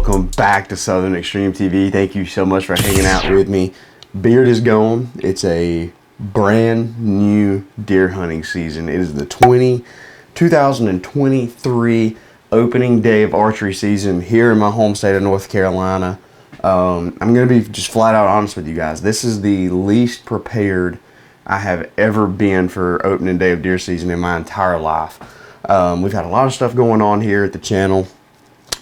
welcome back to Southern Extreme TV. Thank you so much for hanging out with me. Beard is gone. It's a brand new deer hunting season. It is the 2023 opening day of archery season here in my home state of North Carolina. I'm going to be just flat out honest with you guys. This is the least prepared I have ever been for opening day of deer season in my entire life. We've had a lot of stuff going on here at the channel.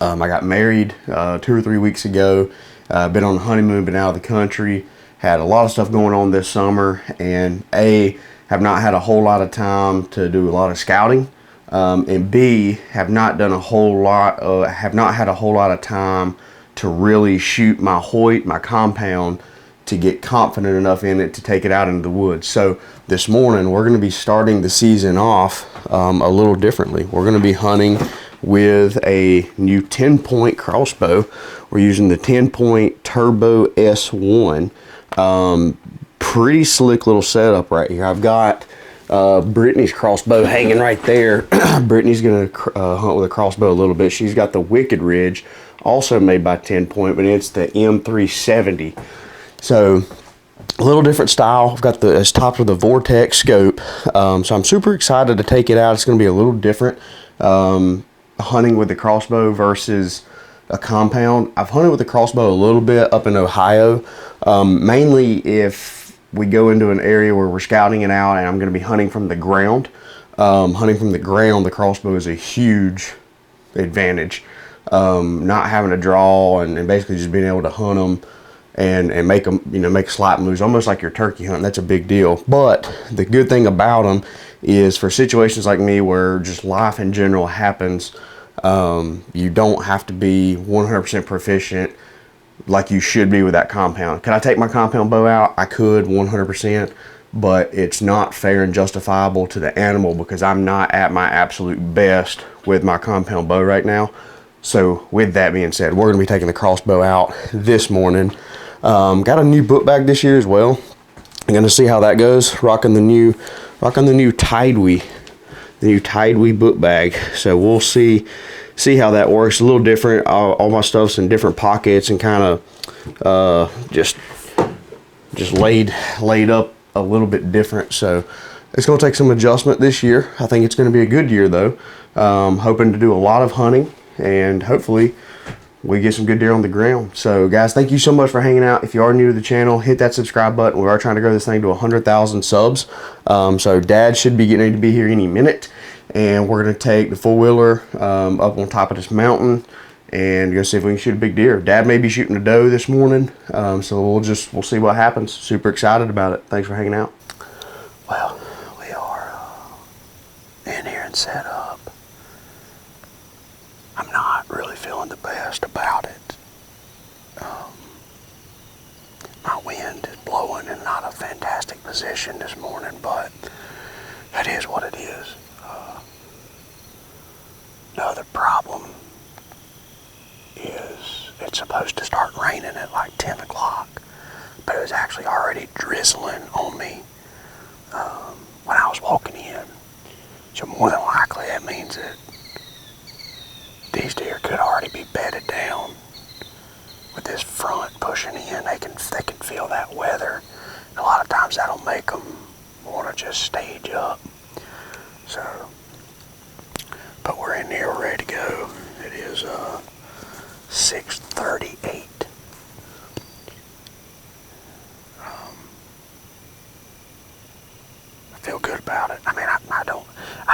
I got married 2 or 3 weeks ago. Been on the honeymoon, been out of the country. Had a lot of stuff going on this summer, and A, have not had a whole lot of time to do a lot of scouting, and B, have not had a whole lot of time to really shoot my Hoyt, my compound, to get confident enough in it to take it out into the woods. So this morning we're going to be starting the season off a little differently. We're going to be hunting with a new 10-point crossbow. We're using the 10-point Turbo S1. Pretty slick little setup right here. I've got Brittany's crossbow hanging right there. Brittany's gonna hunt with a crossbow a little bit. She's got the Wicked Ridge, also made by 10-point, but it's the M370. So a little different style. I've got it's topped with a Vortex scope. So I'm super excited to take it out. It's gonna be a little different. Hunting with the crossbow versus a compound. I've hunted with the crossbow a little bit up in Ohio, mainly if we go into an area where we're scouting it out and I'm going to be hunting from the ground. Hunting from the ground, the crossbow is a huge advantage. Not having to draw and basically just being able to hunt them and make them, make slight moves, almost like your turkey hunting. That's a big deal. But the good thing about them is for situations like me where just life in general happens, you don't have to be 100% proficient like you should be with that compound. Can I take my compound bow out? I could 100%, but it's not fair and justifiable to the animal because I'm not at my absolute best with my compound bow right now. So with that being said, we're going to be taking the crossbow out this morning. Got a new book bag this year as well. I'm going to see how that goes. Rocking the new Tidewee, book bag. So we'll see how that works. A little different. All my stuff's in different pockets and kind of just laid up a little bit different. So it's going to take some adjustment this year. I think it's going to be a good year though. Hoping to do a lot of hunting and hopefully we get some good deer on the ground. So guys, thank you so much for hanging out. If you are new to the channel, hit that subscribe button. We are trying to grow this thing to 100,000 subs. So Dad should be getting ready to be here any minute. And we're going to take the four-wheeler up on top of this mountain and go see if we can shoot a big deer. Dad may be shooting a doe this morning. So we'll see what happens. Super excited about it. Thanks for hanging out. Well, we are in here and set up. I'm not really feeling the best about it. My wind is blowing in not a fantastic position this morning, but that is what it is. Another problem is it's supposed to start raining at like 10 o'clock, but it was actually already drizzling on me when I was walking in. So more than likely that means that these deer could already be bedded down with this front pushing in. They can feel that weather. And a lot of times that'll make them want to just stage up. So, but we're in here ready to go. It is 6:38. I feel good about it. I mean, I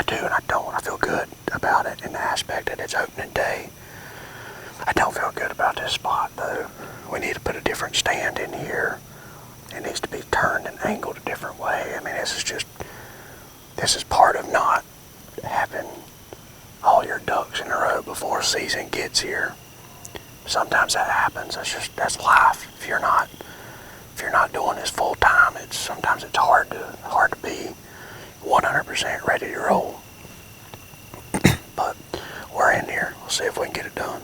do and I don't. I feel good about it in the aspect that it's opening day. I don't feel good about this spot though. We need to put a different stand in here. It needs to be turned and angled a different way. I mean, this is part of not having all your ducks in a row before season gets here. Sometimes that happens. That's life. If you're not doing this full time, sometimes it's hard to be 100% ready to roll. But we're in here. We'll see if we can get it done.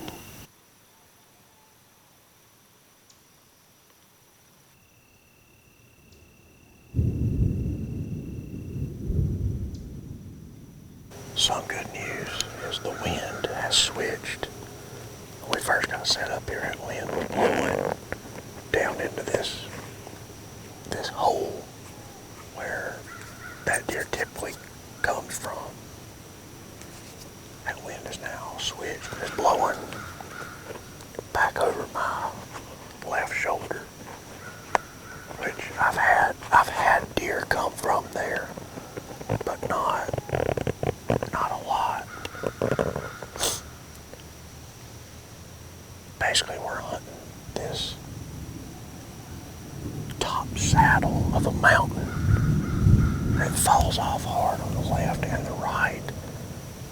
Some good news is the wind has switched We first got set up here at Lynn, we went down into this hole where that deer typically comes from. That wind is now switched, it's blowing back over my left shoulder, which I've had deer come from there, but not a lot. Basically, we're hunting this top saddle of a mountain, and it falls off hard on the left and the right,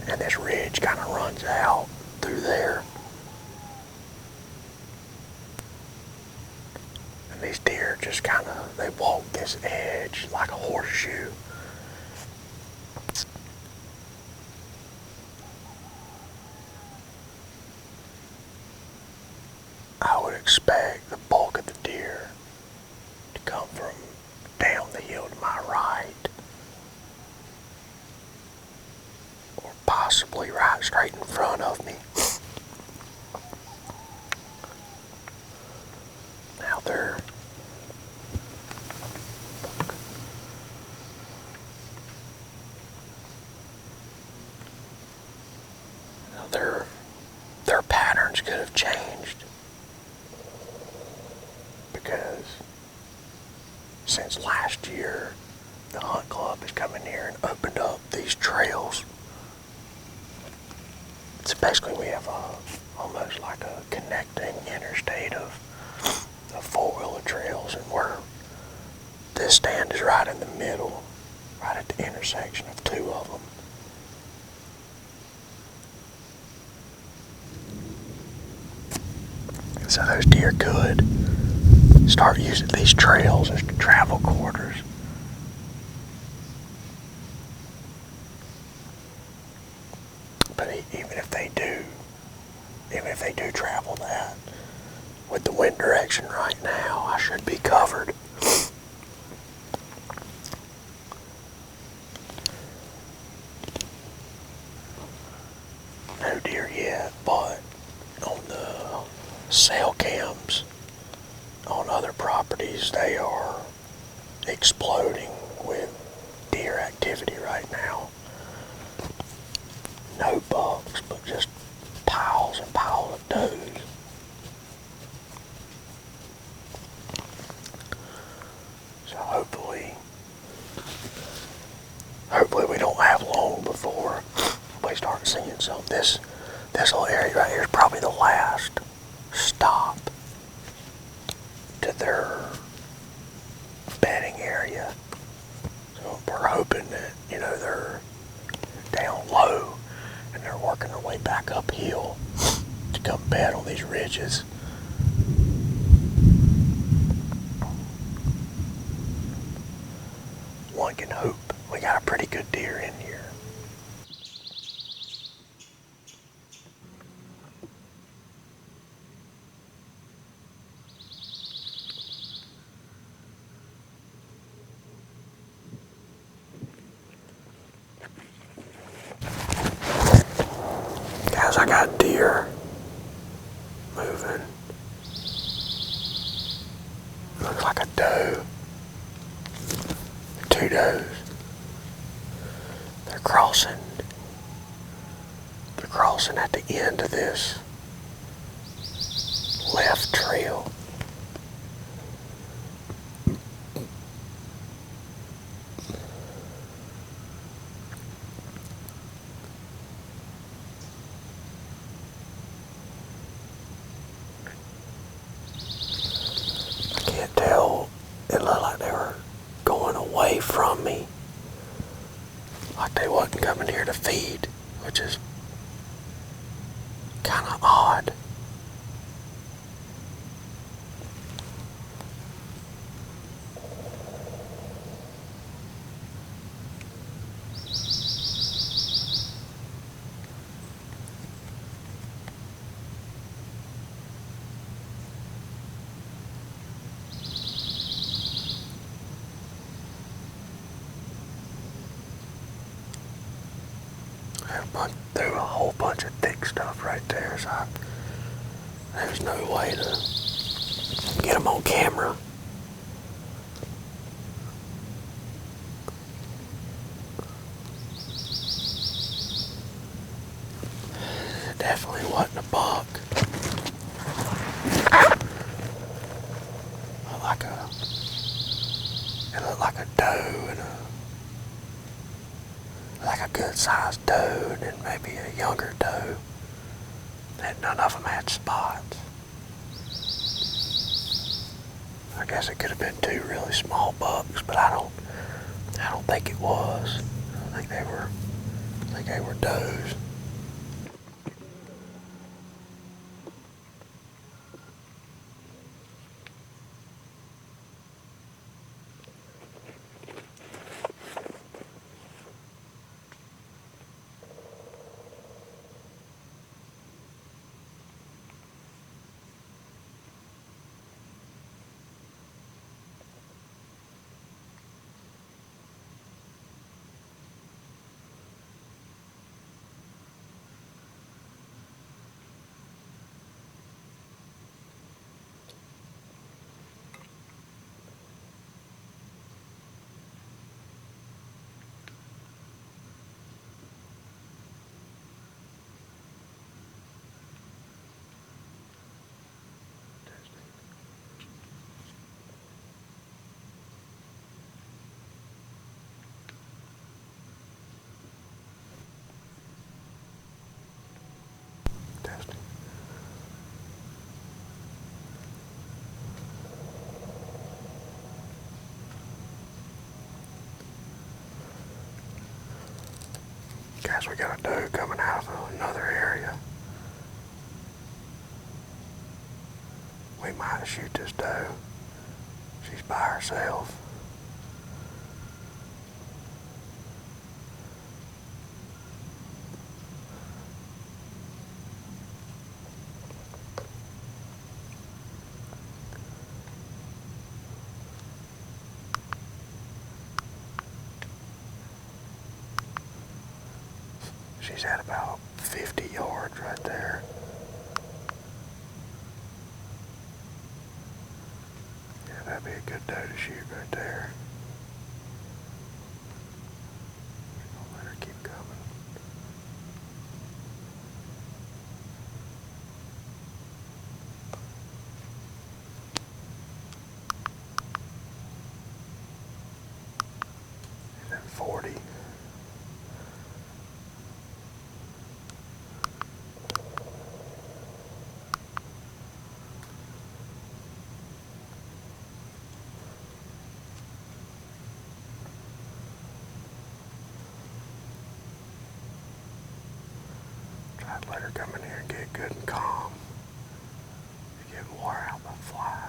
and this ridge kind of runs out through there. And these deer just they walk this edge like a horseshoe. I would expect the bulk of the deer to come from down the hill to my right, or possibly right straight in front of me. Now their patterns could have changed, because since last year the hunt club has come in here and opened up these trails. So basically we have almost like a connecting interstate of four-wheeler trails, and this stand is right in the middle, right at the intersection of two of them. So those deer could start using these trails as travel corridors. But even if they do travel that, with the wind direction right now, I should be covered. No deer yet, but on the cell cams on other properties, they are exploding with deer activity right now. No bucks, but just piles and piles of does. So hopefully we don't have long before we start seeing some. This little area right here is probably the last stop to their bedding area. So we're hoping that, they're down low and they're working their way back uphill to come bed on these ridges. One can hope. We got a pretty good deer in here. Guys, I got deer moving. Looks like a doe. Two does. They're crossing at the end of this left trail. I can't tell. It looked like they were going away from me. Like they wasn't coming here to feed, which is kind of odd. I threw a whole bunch of thick stuff right there, so There's no way to get them on camera. It definitely wasn't a buck. It looked like a doe and like a good sized doe and then maybe a younger doe. And none of them had spots. I guess it could have been two really small bucks, but I don't think it was. I think they were does. Testing. Guys, we got a doe coming out of another area. We might shoot this doe. She's by herself. She's at about 50 yards right there. Yeah, that'd be a good doe to shoot right there. I'll let her keep coming. She's at 40. Try to let her come in here and get good and calm. You're getting wore out by flies.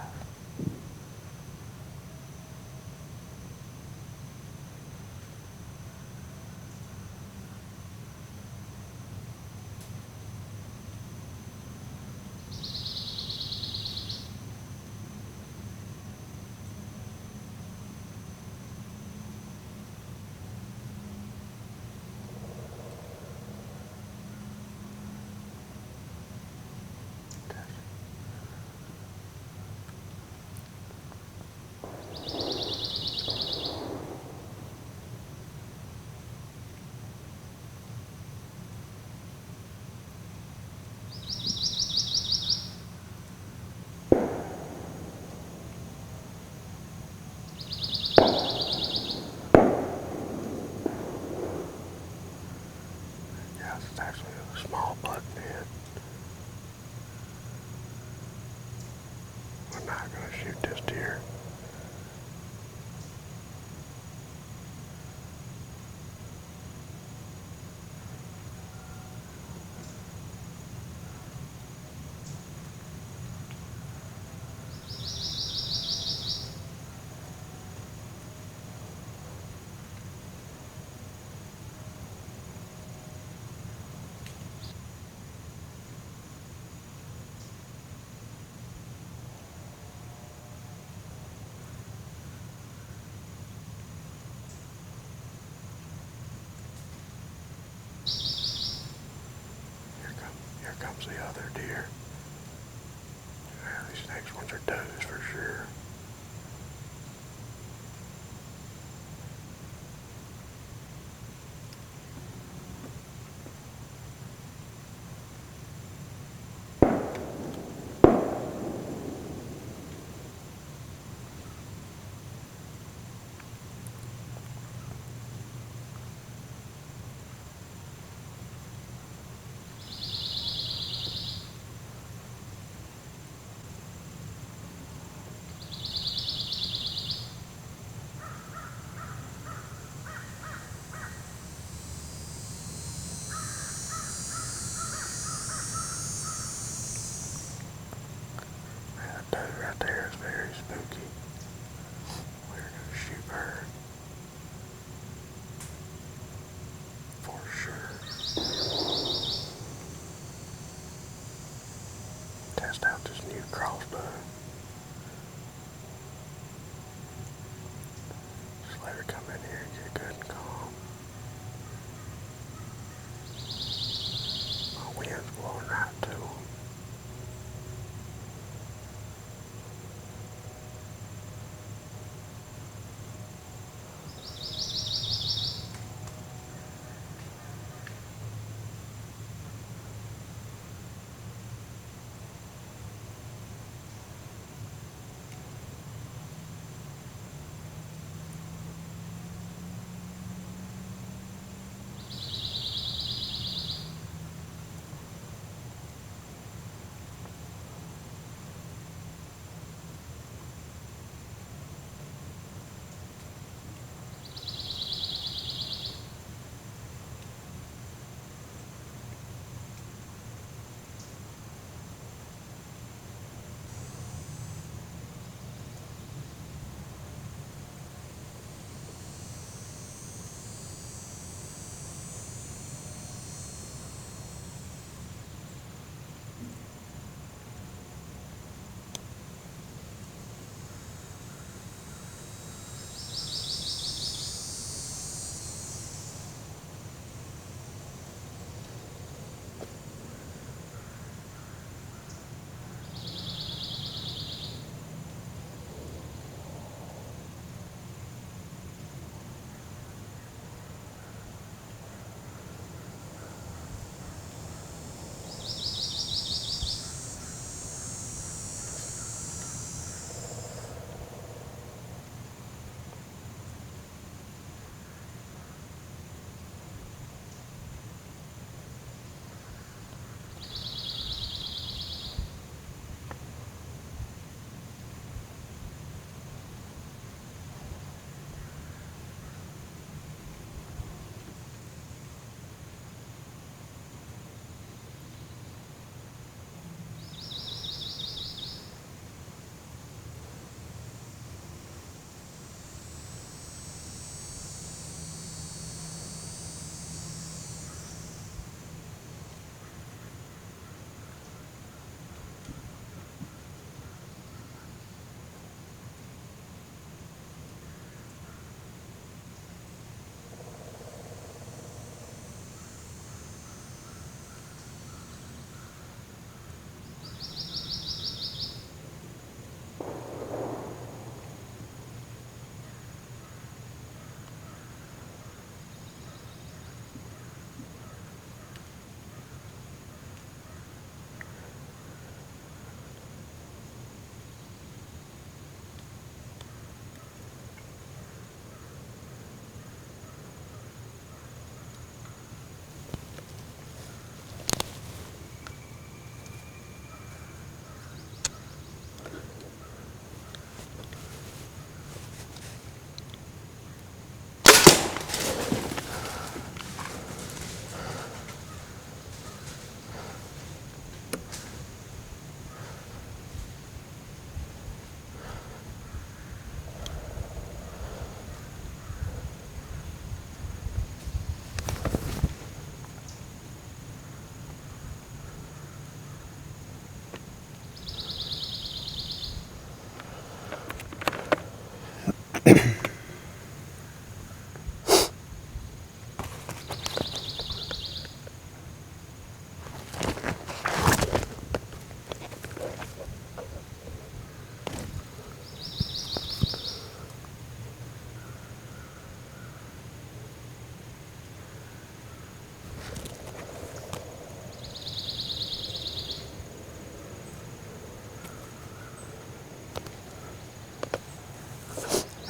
Yes, it's actually a small buck head. We're not going to shoot this deer. Here comes the other deer. These next ones are toes for sure.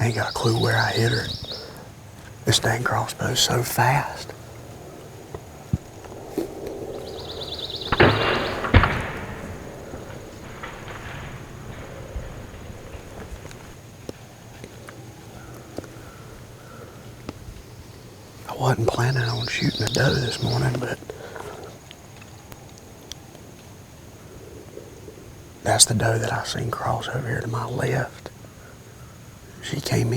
I ain't got a clue where I hit her. This dang crossbow's so fast. I wasn't planning on shooting a doe this morning, but that's the doe that I seen cross over here to my left. She came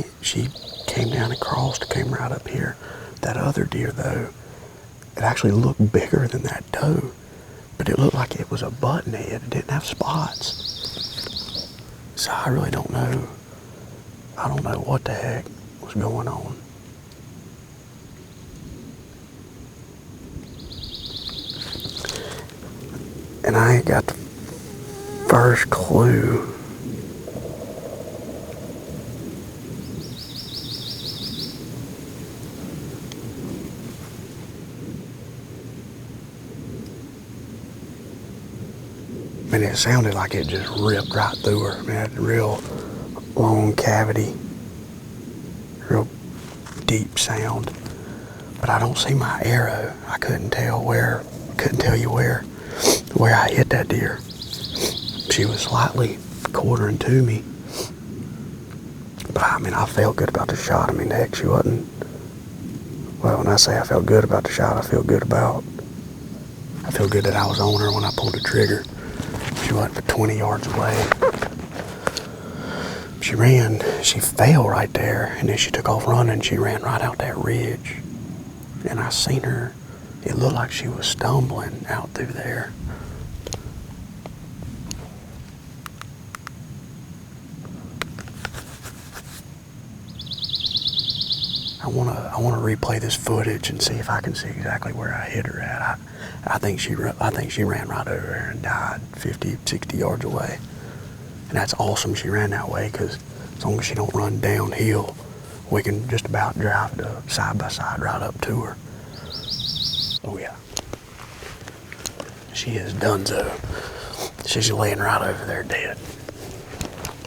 down and crossed, came right up here. That other deer though, it actually looked bigger than that doe, but it looked like it was a buttonhead. It didn't have spots. So I really don't know. I don't know what the heck was going on. And I ain't got the first clue. And it sounded like it just ripped right through her. I mean, it had a real long cavity, real deep sound. But I don't see my arrow. I couldn't tell you where I hit that deer. She was slightly quartering to me. But I mean, I felt good about the shot. I mean, heck, she wasn't. Well, when I say I felt good about the shot, I feel good that I was on her when I pulled the trigger. She wasn't but 20 yards away. She fell right there, and then she took off running. She ran right out that ridge. And I seen her, it looked like she was stumbling out through there. I wanna replay this footage and see if I can see exactly where I hit her at. I think she ran right over there and died 50, 60 yards away. And that's awesome she ran that way, because as long as she don't run downhill, we can just about drive side by side right up to her. Oh yeah. She is donezo. She's laying right over there dead.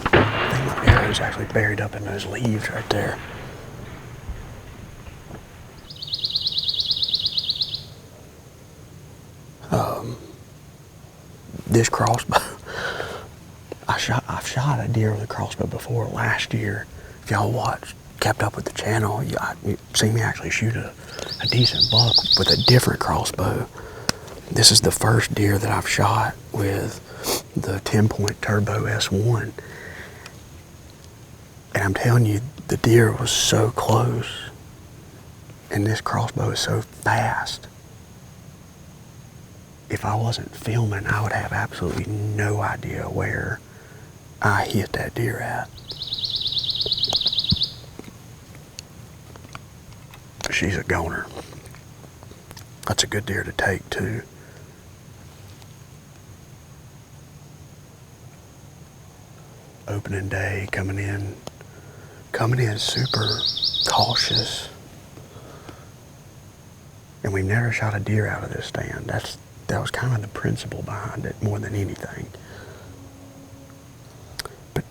I think my arrow's actually buried up in those leaves right there. This crossbow, I've shot a deer with a crossbow before last year. If y'all kept up with the channel, you see me actually shoot a decent buck with a different crossbow. This is the first deer that I've shot with the 10-point Turbo S1. And I'm telling you, the deer was so close, and this crossbow is so fast. If I wasn't filming, I would have absolutely no idea where I hit that deer at. She's a goner. That's a good deer to take too. Opening day, coming in super cautious. And we never shot a deer out of this stand. That was kind of the principle behind it more than anything. But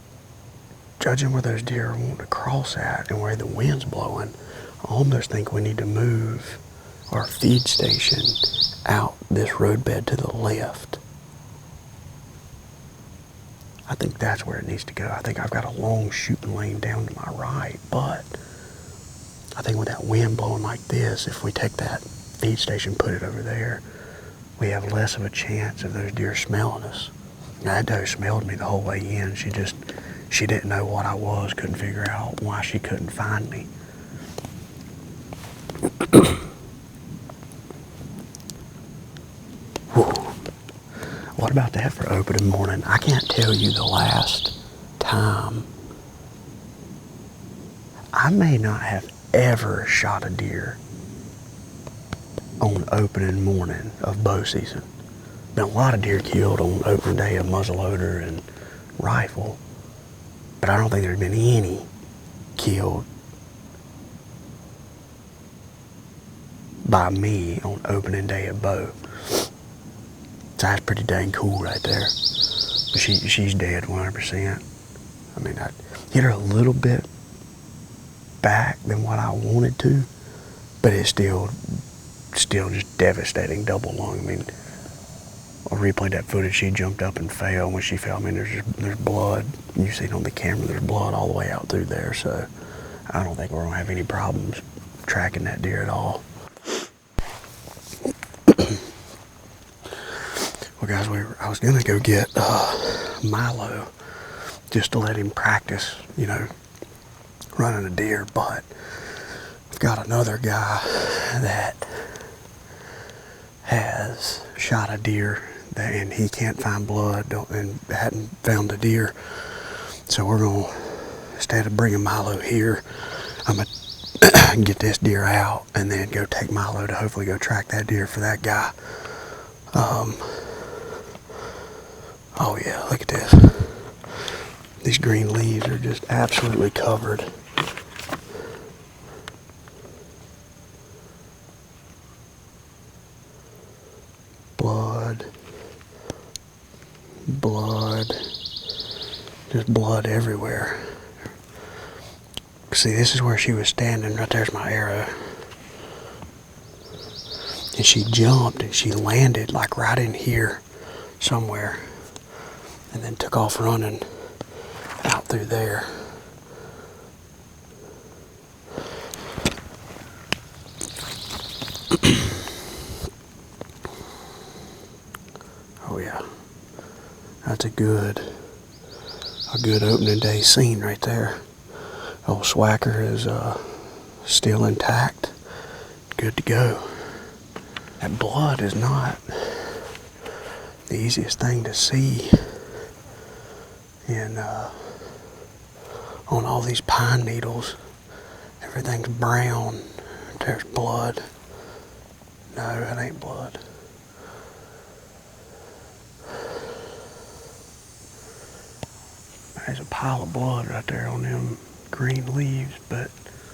judging where those deer are wanting to cross at and where the wind's blowing, I almost think we need to move our feed station out this roadbed to the left. I think that's where it needs to go. I think I've got a long shooting lane down to my right, but I think with that wind blowing like this, if we take that feed station, put it over there, we have less of a chance of those deer smelling us. Now, that doe smelled me the whole way in. She didn't know what I was, couldn't figure out why she couldn't find me. What about that for opening morning? I can't tell you the last time. I may not have ever shot a deer on opening morning of bow season. Been a lot of deer killed on opening day of muzzleloader and rifle, but I don't think there's been any killed by me on opening day of bow. So that's pretty dang cool right there. But she's dead 100%. I mean, I hit her a little bit back than what I wanted to, but it's still just devastating, double lung. I mean, I replayed that footage. She jumped up and fell. When she fell, I mean, there's blood. You see it on the camera. There's blood all the way out through there. So I don't think we're gonna have any problems tracking that deer at all. Well, guys, I was gonna go get Milo just to let him practice, you know, running a deer, but I've got another guy that has shot a deer and he can't find blood and hadn't found a deer. So we're gonna, instead of bringing Milo here, I'm gonna get this deer out and then go take Milo to hopefully go track that deer for that guy. Oh yeah, look at this. These green leaves are just absolutely covered. Blood, just blood everywhere. See, this is where she was standing. Right there's my arrow. And she jumped and she landed like right in here somewhere. And then took off running out through there. Oh yeah, that's a good opening day scene right there. Old Swacker is still intact, good to go. That blood is not the easiest thing to see in on all these pine needles. Everything's brown. There's blood. No, that ain't blood. There's a pile of blood right there on them green leaves, but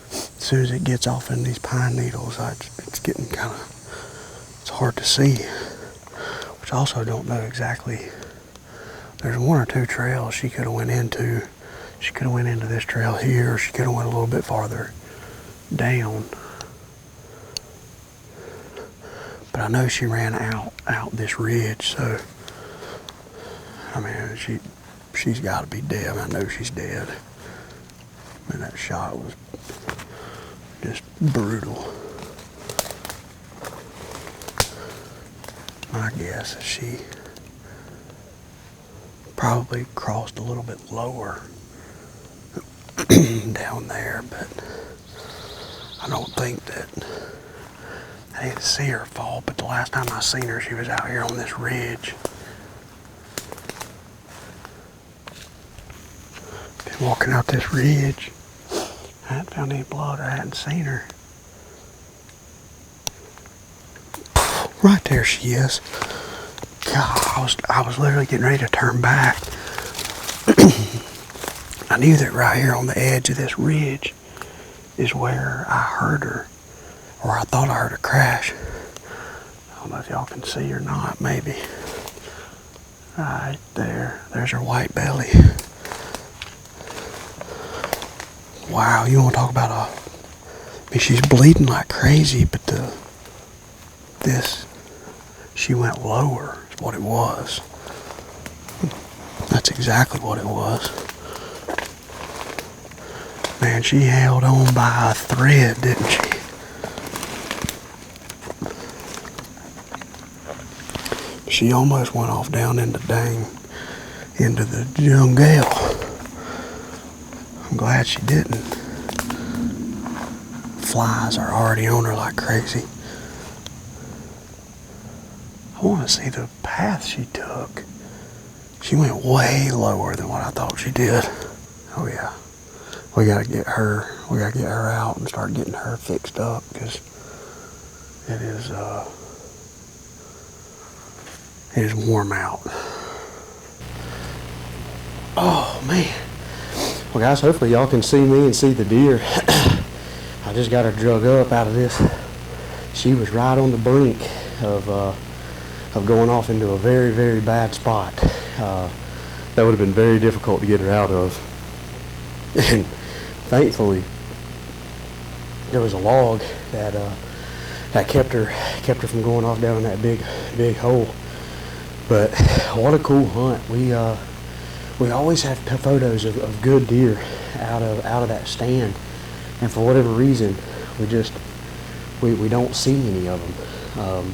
as soon as it gets off in these pine needles, it's getting kind of, it's hard to see. Which I also don't know exactly. There's one or two trails she could have went into. She could have went into this trail here, or she could have went a little bit farther down. But I know she ran out this ridge, so I mean she's got to be dead. I know she's dead. I mean, that shot was just brutal. My guess is she probably crossed a little bit lower down there, but I don't think that, I didn't see her fall, but the last time I seen her, she was out here on this ridge. Been walking out this ridge. I hadn't found any blood. I hadn't seen her. Right there she is. God, I was literally getting ready to turn back. I knew that right here on the edge of this ridge is where I heard her, or I thought I heard her crash. I don't know if y'all can see or not, maybe. Right there, there's her white belly. Wow, you want to talk about I mean, she's bleeding like crazy, but she went lower is what it was. That's exactly what it was. Man, she held on by a thread, didn't she? She almost went off down into the jungle. I'm glad she didn't. Flies are already on her like crazy. I want to see the path she took. She went way lower than what I thought she did. Oh yeah. We gotta get her out and start getting her fixed up, because it is warm out. Oh man. Well guys, hopefully y'all can see me and see the deer. I just got her drug up out of this. She was right on the brink of going off into a very, very bad spot. That would have been very difficult to get her out of. And thankfully, there was a log that kept her from going off down that big hole. But what a cool hunt. We always have photos of good deer out of that stand, and for whatever reason we don't see any of them.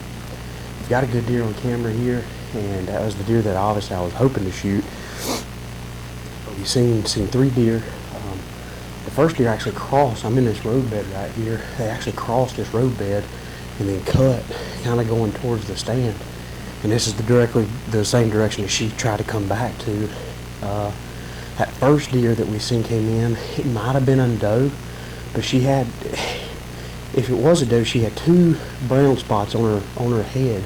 We've got a good deer on camera here, and that was the deer that obviously I was hoping to shoot. But we've seen 3 deer. The first deer actually crossed. I'm in this roadbed right here. They actually crossed this roadbed and then cut, kind of going towards the stand. And this is directly the same direction that she tried to come back to. That first deer that we seen came in, it might have been a doe, but she had, if it was a doe, she had 2 brown spots on her head,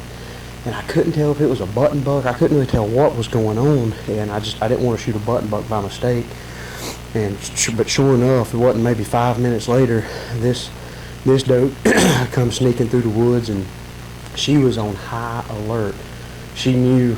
and I couldn't tell if it was a button buck. I couldn't really tell what was going on, and I didn't want to shoot a button buck by mistake. But sure enough, it wasn't maybe 5 minutes later, this doe comes sneaking through the woods, and she was on high alert. She knew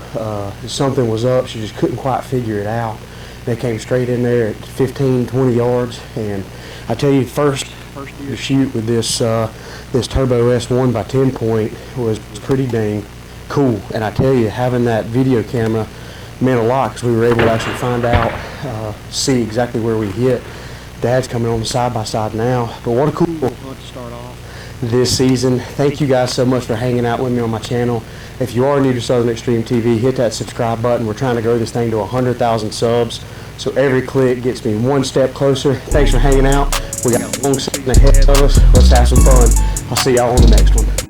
something was up. She just couldn't quite figure it out. They came straight in there at 15, 20 yards, and I tell you, first deer to shoot with this Turbo S1 by 10 point was pretty dang cool. And I tell you, having that video camera meant a lot, because we were able to actually find out, see exactly where we hit. Dad's coming on the side-by-side now, but what a cool hunt to start off this season. Thank you guys so much for hanging out with me on my channel. If you are new to Southern Extreme TV, hit that subscribe button. We're trying to grow this thing to 100,000 subs, so every click gets me one step closer. Thanks for hanging out. We got a long season ahead of us. Let's have some fun. I'll see y'all on the next one.